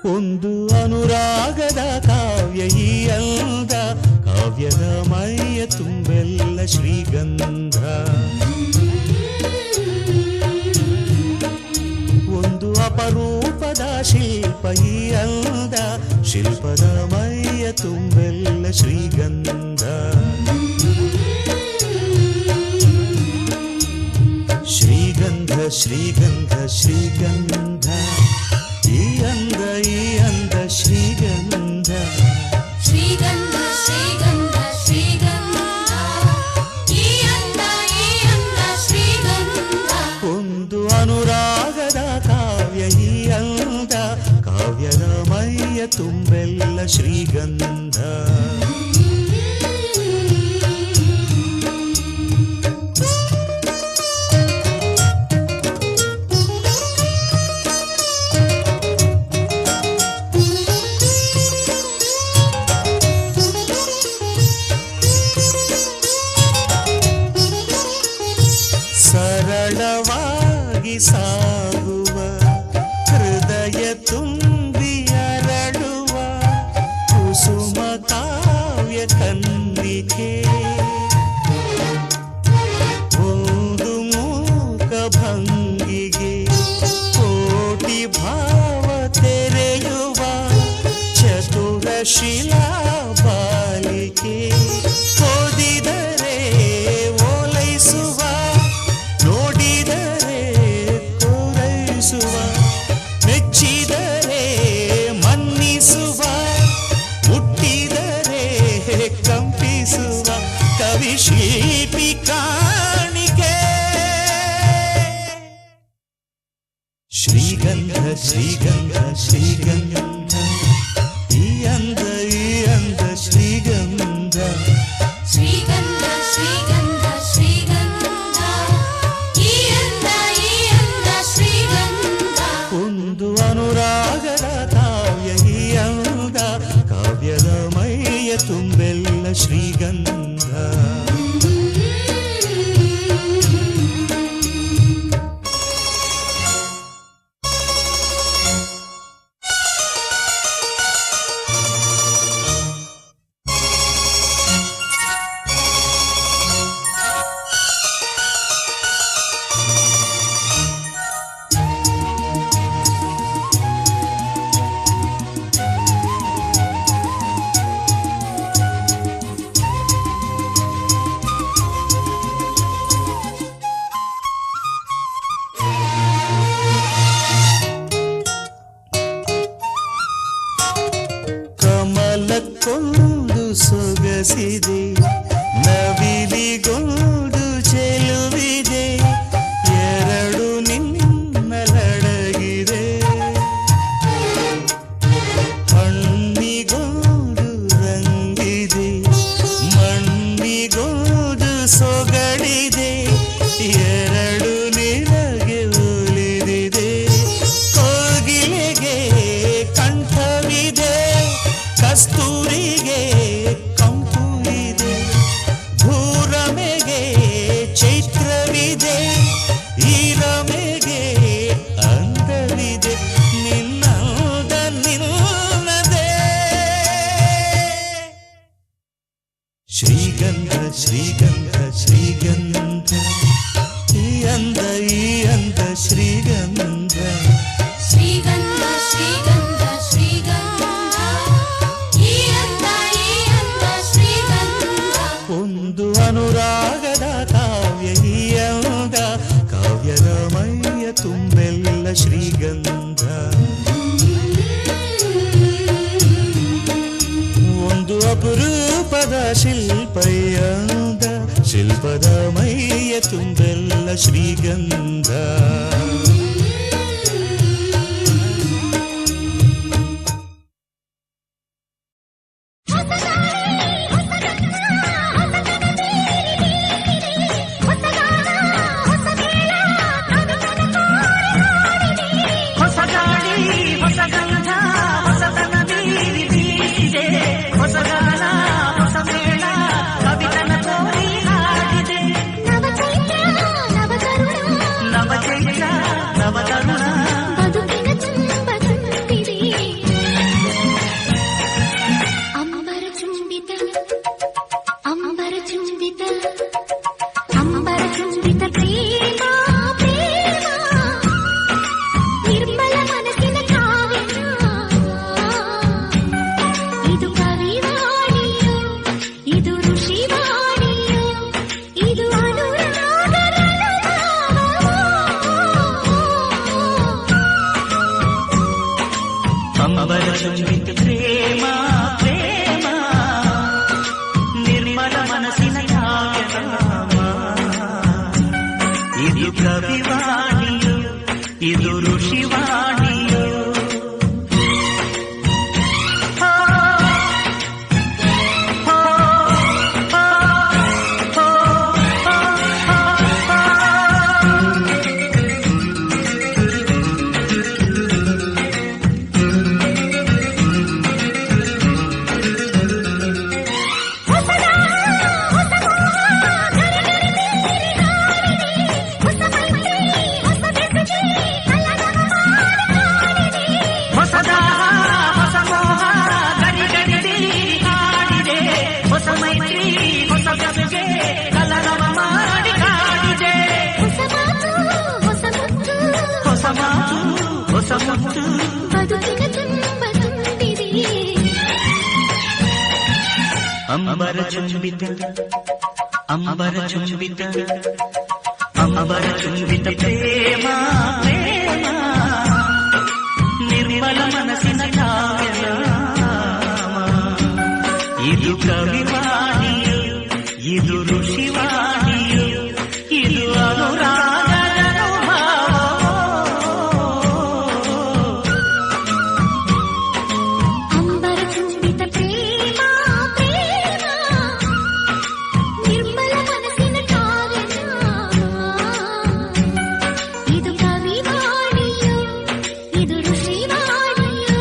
ಒಂದು ಅನುರಾಗದ ಕಾವ್ಯ ಈ ಅಂದ, ಕಾವ್ಯದ ಮೈಯ ತುಂಬೆಲ್ಲ ಶ್ರೀಗಂಧ. ಒಂದು ಅಪರೂಪದ ಶಿಲ್ಪ ಈ ಅಂದ, ಶಿಲ್ಪದ ಮೈಯ ತುಂಬೆಲ್ಲ ಶ್ರೀಗಂಧ. ಶ್ರೀಗಂಧ ಶ್ರೀಗಂಧ ಶ್ರೀಗಂಧ, ಈ ಅಂದ ಶ್ರೀಗಂಧ. ಶ್ರೀಗಂಧ ಶ್ರೀಗಂಧ ಶ್ರೀಗಂಧ, ಈ ಅಂದ ಶ್ರೀಗಂಧ. ಒಂದು ಅನುರಾಗದ ಕಾವ್ಯ ಈ ಅಂದ, ಕಾವ್ಯದ ಮೈಯ ತುಂಬೆಲ್ಲ ಶ್ರೀಗಂಧ. ಸರಳವಾಗಿ ಸಾಗುವ ಹೃದಯ ತುಂಬಿ ಅರಳುವ ಕುಸುಮ ಕಾವ್ಯ ಕನ್ನಿಕೆ. ಒಂದು ಮೂಕ ಭಂಗಿಗೆ ಕೋಟಿ ಭಾವ ತೆರೆಯುವ ಚತುರ ಶಿಲಾ ಬಾಲಿಕೆ. ಓದಿದರೆ ಓಲೈಸುವ, ನೋಡಿದರೆ ಕೋರೈಸುವ, ಮೆಚ್ಚಿದರೆ ಮನ್ನಿಸುವ, ಮುಟ್ಟಿದರೆ ಕಂಪಿಸುವ ಕವಿ ಶಿಲ್ಪಿ ಕಾಣಿಕೆ. ಶ್ರೀಗಂಧ ಶ್ರೀಗಂಧ ಶ್ರೀಗಂಧ, ಈ ಅಂದ ಶ್ರೀಗಂಧ. ಶ್ರೀಗಂಧ ಶ್ರೀಗಂಧ ಶ್ರೀಗಂಧ, ಈ ಅಂದ ಶ್ರೀಗಂಧ. ಒಂದು ಅನುರಾಗದ ಕಾವ್ಯ ಈ ಅಂದ, ಕಾವ್ಯದ ಮೈಯ ತುಂಬೆಲ್ಲ ಶ್ರೀಗಂಧ. ಕಮಲಕ್ಕೊಂದು ಸೊಗಸಿದೆ, ನವಿಲಿಗೊಂದು ಚೆಲುವಿದೆ, ಎರಡು ನಿನ್ನಲಡಗಿದೆ. ಹಣ್ಣಿಗೊಂದು ರಂಗಿದೆ, ಮಣ್ಣಿಗೊಂದು ಸೊಗಡಿದೆ, ಎರಡು ನಿನಗೆ ಒಲಿದಿದೆ. ಕೋಗಿಲೆಗೆ ಕಂಠವಿದೆ, ಕಸ್ತೂರಿಗೆ ಕಂಪು ಇದೆ, ಭೂರಮೆಗೆ ಚೈತ್ರವಿದೆ, ಈ ರಮೆಗೆ ಅಂದವಿದೆ, ನಿನ್ನದ ನಿನ್ನದೇ. ಶ್ರೀಗಂಧ ಶ್ರೀಗಂಧ ಶ್ರೀಗಂಧ, ಈ ಅಂದ ಶ್ರೀಗಂಧ. ಶ್ರೀಗಂಧ ಶ್ರೀಗಂಧ ಶ್ರೀಗಂಧ, ಈ ಅಂದ ಶ್ರೀಗಂಧ. ಒಂದು ಅನುರಾಗದ ಕಾವ್ಯ ಈ ಅಂದ, ಕಾವ್ಯದ ಮೈಯ ತುಂಬೆಲ್ಲ ಶ್ರೀಗಂಧ. ಒಂದು ಅಪರೂಪದ ಶಿಲ್ಪ ಈ ಅಂದ, ಶಿಲ್ಪದ ಮೈಯ ತುಂಬೆಲ್ಲ ಶ್ರೀಗಂಧ. ನವ ಚೈತ್ರ ಚುಂಬಿತ ಪ್ರೇಮ ಪ್ರೇಮ ನಿರ್ಮಲ ಮನಸ್ಸಿನ ಕಾವ್ಯನಾಮ. ಇದು ಕವಿವಾಣಿಯು ಇದು ಋಷಿವಾಣಿಯು. ಅಂಬರ ಚುಂಬಿತ ಅಂಬರ ಚುಂಬಿತ ಅಂಬರ ಚುಂಬಿತ ಪ್ರೇಮ ಪ್ರೇಮ ನಿರ್ಮಲ ಮನಸ್ಸಿನ ಕಾವ್ಯನಾಮ. ಇದು ಕವಿವಾಣಿಯು ಇದು ಋಷಿವಾಣಿಯು ಇದು ಅನುರಾಗದ ಅನುಭವ. ಅಂಬರ ಚುಂಬಿತ ಪ್ರೇಮ ಪ್ರೇಮ ನಿರ್ಮಲ ಮನಸ್ಸಿನ ಕಾವ್ಯನಾಮ. ಇದು ಕವಿವಾಣಿಯು ಇದು ಋಷಿವಾಣಿಯು.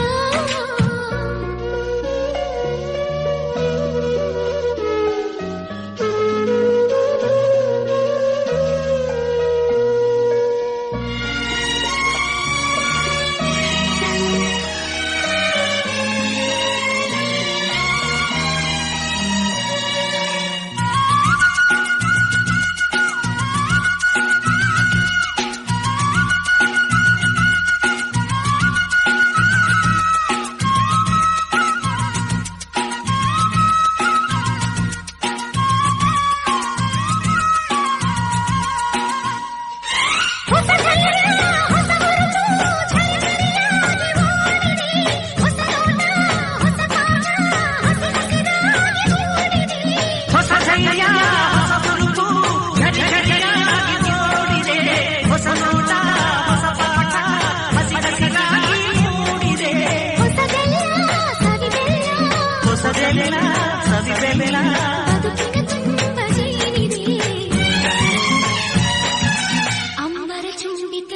ಅಂಬರ ಚುಂಬಿತ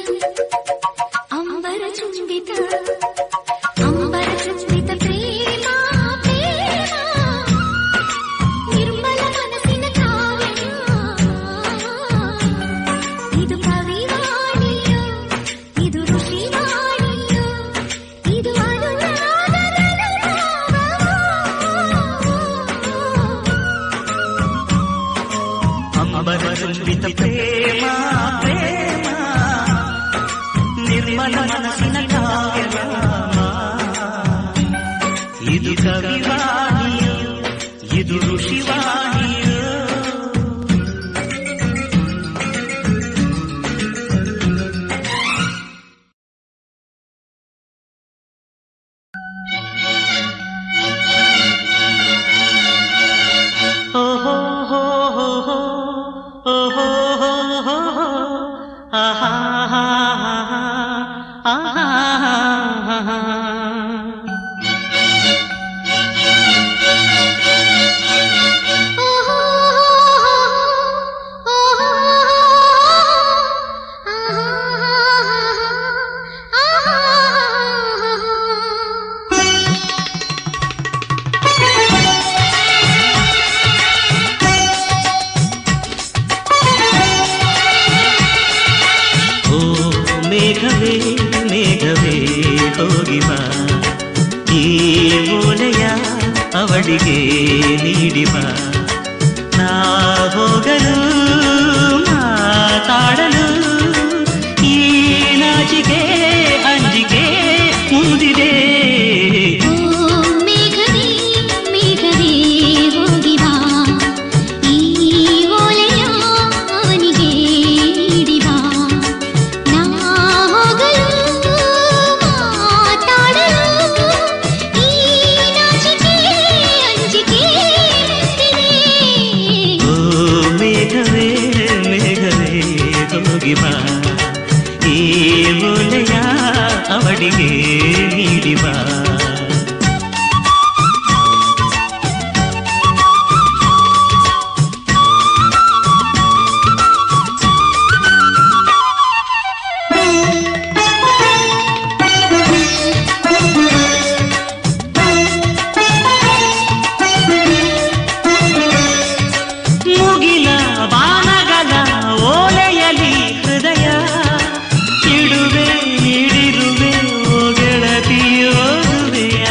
ಅಂಬರ ಚುಂಬಿತ ಅಂಬರ ಚುಂಬಿತ ಪ್ರೇಮ ಪ್ರೇಮ ನಿರ್ಮಲ ಮನಸ್ಸಿನ ಕಾವ್ಯನಾಮ. ಇದು ಕವಿವಾಣಿಯು ಇದು ಋಷಿವಾಣಿಯು ಇದು ಅನುರಾಗದ ಅನುಭವ. ಅಂಬರ ಚುಂಬಿತ ಪ್ರೇಮ ಪ್ರೇಮ ನಿರ್ಮಲ ಮನಸ್ಸಿನ ಕಾವ್ಯನಾಮ. ಇದು ಕವಿವಾಣಿಯು ಇದು ಋಷಿವಾಣಿಯು. ಓಹೋ ಹೋ ಹೋ ಹೋ ಓಹೋ ಹೋ ಹೋ ಹೋ ಆಹಾ ಹಾ ಹಾ ಆಹಾ ಹಾ. ಮೇಘವೇ ಮೇಘವೇ ಹೋಗಿ ಬಾ ಈ ಓಲೆಯ ಅವಳಿಗೆ ನೀಡಿ ಬಾ. ನಾ ಹೋಗಲು ಮಾತಾಡಲು ಈ ನಾಚಿಕೆ ಅಂಜಿಕೆ ಮುಂದಿದೆ. ಮೇಘವೇ ಮೇಘವೇ ಹೋಗಿ ಬಾ ಈ ಓಲೆಯ ಅವನಿಗೆ ನೀಡಿ ಬಾ. ನಾ ಹೋಗಲು ಮಾತಾಡಲು ಒಲೆಯ ಅವಳಿಗೆ ನೀಡಿವ. ಮುಗಿಲ ಬಾಣಗಳ ಓಲೆಯಲಿ ಹೃದಯ ಇಡುವೆ ನೀಡಿರುವೆ ಓ ಗೆಳತಿಯೋದುವೆಯ.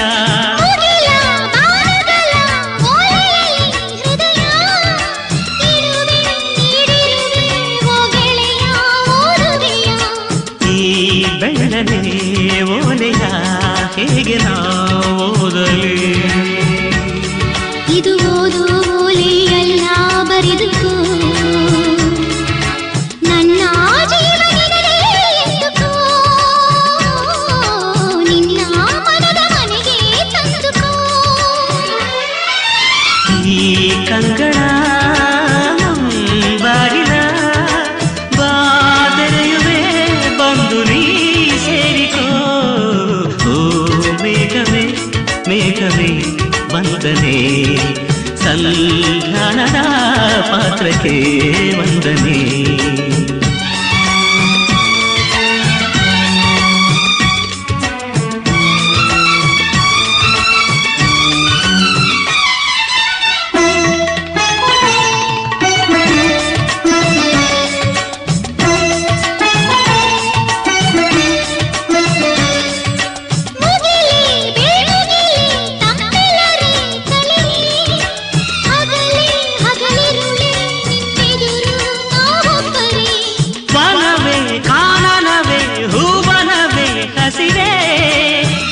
ಮುಗಿಲ ಬಾಣಗಳ ಓಲೆಯಲ್ಲಿ ಹೃದಯ ಇಡುವೆ ನೀಡಿರುವೆ ಓ ಗೆಳೆಯ ಓದುವೆಯ. ಈ ಬೆಳ್ಳನೆ ಓಲೆಯ ಹೇಗೆ ನಾವು ಓದಲಿ? ಇದು ಓದು ಓಲೆಯಲ್ಲ ಬರೆದುಕೋ ನನ್ನ ಜೀವನದಲ್ಲಿ ಎಂದುಕೋ ನಿನ್ನ ಮನದ ಮನೆಗೆ ತಂದುಕೋ. ಈ ಕಂಗಳ ಬಾಗಿಲ ಬಾದರೆಯುವೆ ಬಂದು ನೀ ಸೇರಿಕೋ. ಓ ಮೇಘವೇ ಮೇಘವೇ ವಂದನೆ ಸಂಧಾನದ ಪಾತ್ರಕ್ಕೆ ವಂದನೆ. ಮುಗಿಲಿ ಬೇಡುಗಿಲಿ ತಮ್ಮೆಲ್ಲರೇ ಕಲಿಲಿ ಹಗಲಿ ಹಗಲಿರುಳಿ ನಿನ್ನೆದುರು ನಾವೊಬ್ಬರೇ. ವನವೇ ಕಾನನವೇ ಹೂವನವೇ ಹಸಿರೇ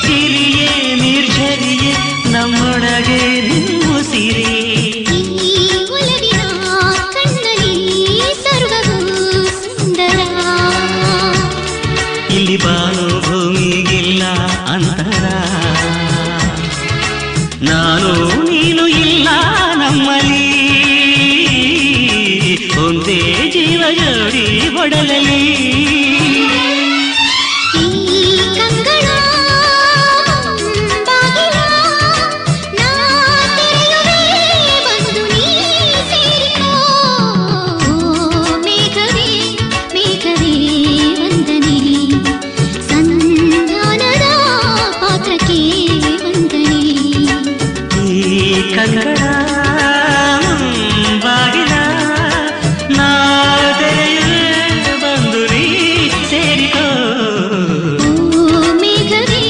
ಸಿರಿಯೇ ನಿರ್झರಿಯೇ ನಮ್ಮೊಳಗೆ ನಿಮ್ಮುಸಿರಿ. ಈ ಒಲವಿನ ಕಣ್ಣಲ್ಲಿ ಸರ್ವವೂ ಸುಂದರ. ಇಲ್ಲಿ ಬಾನು ಭೂಮಿಗಿಲ್ಲ ಅಂತರ ನಾನು ನೀನು ಇಲ್ಲ ನಮ್ಮಲ್ಲಿ ಒಂದೇ ಜೀವ ಜೋಡಿ ಒಡಲಲ್ಲಿ. ಈ ಕಂಗಳ ಬಾಗಿಲ ನಾ ತೆರೆಯುವೆ ಬಂದು ನೀ ಸೇರಿಕೋ. ಓ ಮೇಘವೇ ಮೇಘವೇ ವಂದನೆ ಸಂಧಾನದ ಪಾತ್ರಕ್ಕೆ ವಂದನೆ. ಈ ಕಂಗಳ ಬಾಗಿಲ ನಾ ತೆರೆಯುವೆ ಬಂದು ನೀ ಸೇರಿಕೋ. ಓ ಮೇಘವೇ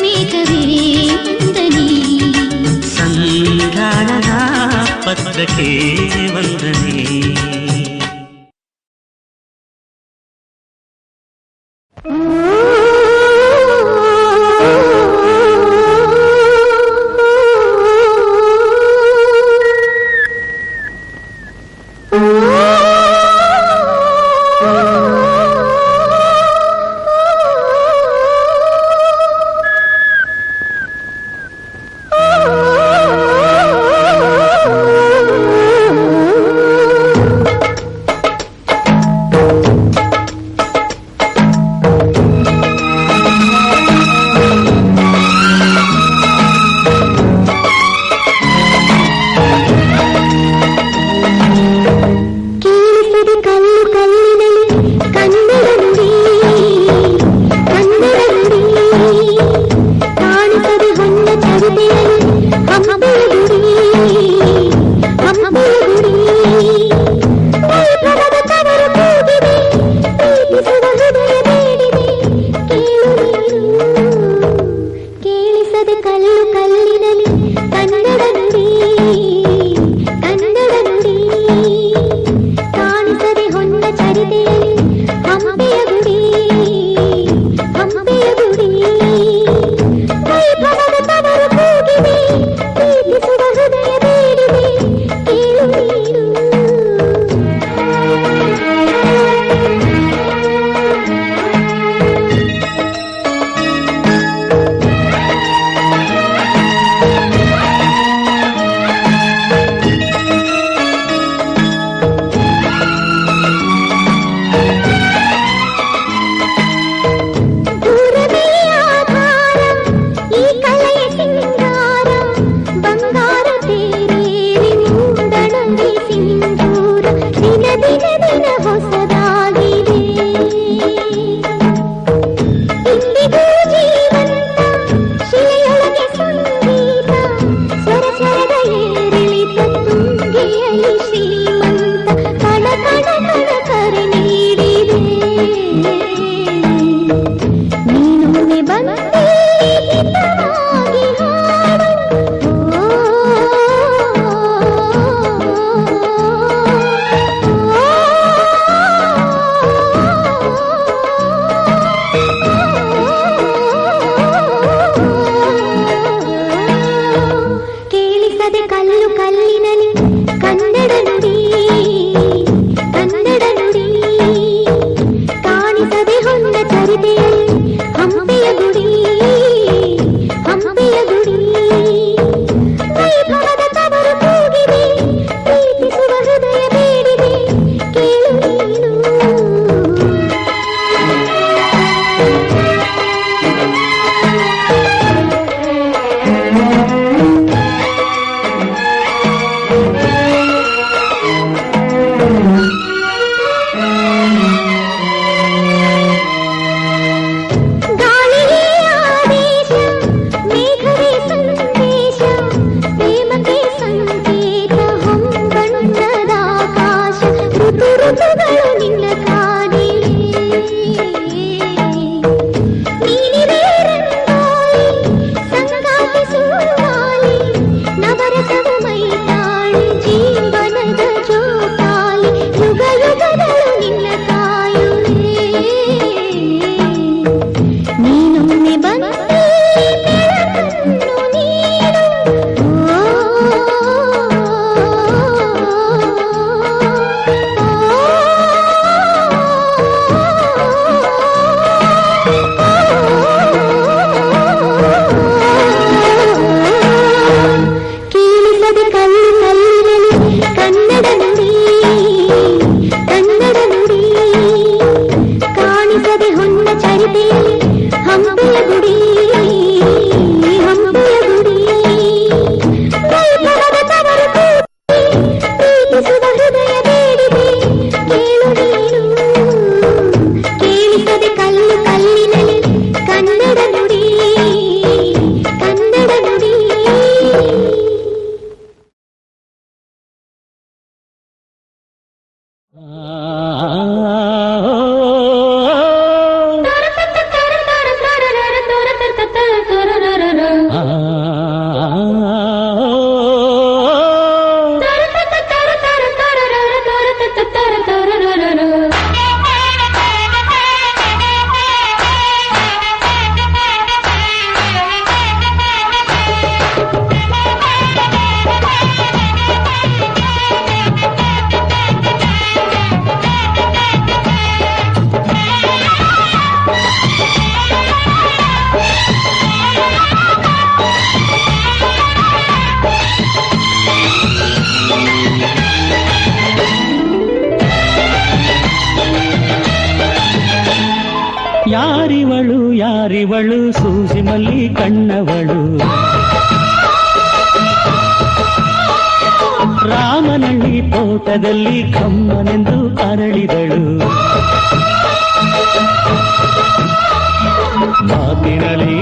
ಮೇಘವೇ ವಂದನೆ ಸಂಧಾನದ ಪತ್ರಕ್ಕೆ ವಂದನೆ. ಹಂಪೆಯ ಗುಡಿ ಹಂಪೆಯ ಗುಡಿ ಹಂಪೆಯ ಗುಡಿ ವೈಭವದ ತವರು ಕೂಗಿದೆ ಪ್ರೀತಿಸುವ ಹೃದಯ ಬೇಡಿದೆ ಕೇಳು ನೀನು ಗಾಳಿಯೇ ಆದೇಶ ಮೇಘವೇ ಸಂದೇಶ ಪ್ರೇಮಕ್ಕೆ ಸಂಕೇತ ಹೊಂಬಣ್ಣದ ಆಕಾಶ ಋತು ಋತುಗಳು ನಿನ್ನ ಕಾದಿವೆ ನೀನಿರೇ ರಂಗೋಲಿ ಸಂಗಾತಿ ಸುವಾಲಿ ನವರಸದ ಮೈತಾಳಿ ಜೀವನದ ಜೋಕಾಲಿ ಯುಗ ಯುಗಗಳು ನಿನ್ನ ಕಾಯುವೆ ನೀನೊಮ್ಮೆ ಬಂದೆ ಬೆಳಕನ್ನು ನೀಡು ಕೇಳಿಸದೆ ಕಲ್ಲು ಕಲ್ಲಿರಲಿ ಕನ್ನಡ ನುಡಿ ಕನ್ನಡ ನುಡಿ ಕಾಣಿಸದೆ ಹೊನ್ನ ಚರಿತೆಯಲ್ಲಿ ಹಂಪೆಯ ಗುಡಿ ಹಂಪೆಯ ಗುಡಿ ವೈಭವದ ತವರು ಕೂಡಿ ಪ್ರೀತಿಸುವ ಹೃದಯ ಬೇಡಿದೆ ಕೇಳು ನೀನು ಕೇಳಿಸದೆ ಕಲ್ಲು ಕಲ್ಲಿನಲ್ಲಿ ಕನ್ನಡ ನುಡಿ ಕನ್ನಡ ನುಡಿ ಯಾರಿವಳು ಯಾರಿವಳು ಸೂಸಿ ಮಲ್ಲಿ ಕಣ್ಣವಳು ರಾಮನಳ್ಳಿ ತೋಟದಲ್ಲಿ ಕಮ್ಮನೆಂದು ಅರಳಿದಳು ಮಾತಿನಲ್ಲಿ